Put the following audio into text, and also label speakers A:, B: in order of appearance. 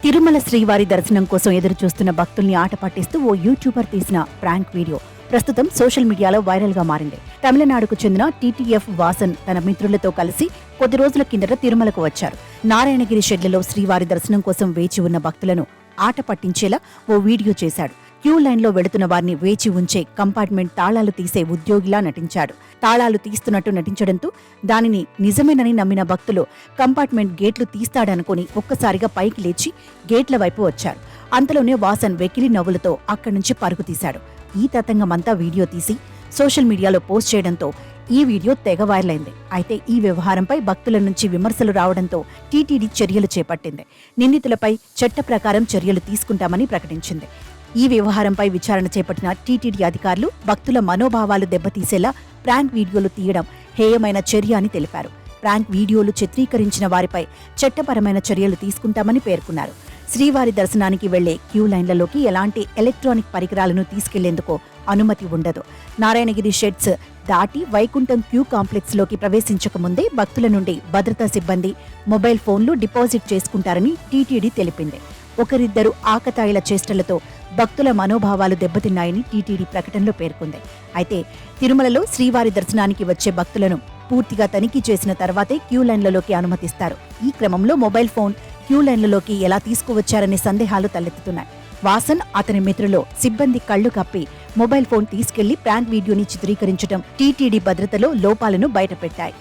A: తిరుమల శ్రీవారి దర్శనం కోసం ఎదురు చూస్తున్న భక్తుల్ని ఆట పట్టిస్తూ ఓ యూట్యూబర్ తీసిన ప్రాంక్ వీడియో ప్రస్తుతం సోషల్ మీడియాలో వైరల్ గా మారింది. తమిళనాడుకు చెందిన టీటీఎఫ్ వాసన్ తన మిత్రులతో కలిసి కొద్ది రోజుల కిందట తిరుమలకు వచ్చారు. నారాయణగిరి షెడ్లలో శ్రీవారి దర్శనం కోసం వేచి ఉన్న భక్తులను ఆట పట్టించేలా ఓ వీడియో చేశాడు. క్యూ లైన్లో వెళుతున్న వారిని వేచి ఉంచే కంపార్ట్మెంట్ తాళాలు తీసే ఉద్యోగిలా నటించాడు. తాళాలు తీస్తున్నట్టు నటించడంతో దానిని నిజమేనని నమ్మిన భక్తులు కంపార్ట్మెంట్ గేట్లు తీస్తాడనుకుని ఒక్కసారిగా పైకి లేచి గేట్ల వైపు వచ్చారు. అంతలోనే వాసన్ వెకిలి నవ్వులతో అక్కడి నుంచి పరుగు తీశాడు. ఈ తతంగమంతా వీడియో తీసి సోషల్ మీడియాలో పోస్ట్ చేయడంతో ఈ వీడియో తెగ వైరల్ అయింది. అయితే ఈ వ్యవహారంపై భక్తుల నుంచి విమర్శలు రావడంతో టీటీడీ చర్యలు చేపట్టింది. నిందితులపై చట్ట ప్రకారం చర్యలు తీసుకుంటామని ప్రకటించింది. ఈ వ్యవహారంపై విచారణ చేపట్టిన టీటీడీ అధికారులు భక్తుల మనోభావాలు దెబ్బతీసేలా ప్రాంక్ వీడియోలు తీయడం హేయమైన చర్య అని తెలిపారు. ప్రాంక్ వీడియోలు చిత్రీకరించిన వారిపై చట్టపరమైన చర్యలు తీసుకుంటామని పేర్కొన్నారు. శ్రీవారి దర్శనానికి వెళ్లే క్యూ లైన్లలోకి ఎలాంటి ఎలక్ట్రానిక్ పరికరాలను తీసుకెళ్లేందుకు అనుమతి ఉండదు. నారాయణగిరి షెడ్స్ దాటి వైకుంఠం క్యూ కాంప్లెక్స్ లోకి ప్రవేశించకముందే భక్తుల నుండి భద్రతా సిబ్బంది మొబైల్ ఫోన్లు డిపాజిట్ చేసుకుంటారని టీటీడీ తెలిపింది. ఒకరిద్దరు ఆకతాయిల చేష్టలతో భక్తుల మనోభావాలు దెబ్బతిన్నాయని టీటీడీ ప్రకటనలో పేర్కొంది. అయితే తిరుమలలో శ్రీవారి దర్శనానికి వచ్చే భక్తులను పూర్తిగా తనిఖీ చేసిన తర్వాతే క్యూ లైన్లలోకి అనుమతిస్తారు. ఈ క్రమంలో మొబైల్ ఫోన్ క్యూ లైన్లలోకి ఎలా తీసుకువచ్చారనే సందేహాలు తలెత్తుతున్నాయి. వాసన్ అతని మిత్రులు సిబ్బంది కళ్లు కప్పి మొబైల్ ఫోన్ తీసుకెళ్లి ప్రాంక్ వీడియోని చిత్రీకరించడం టీటీడీ భద్రతలో లోపాలను బయటపెట్టాయి.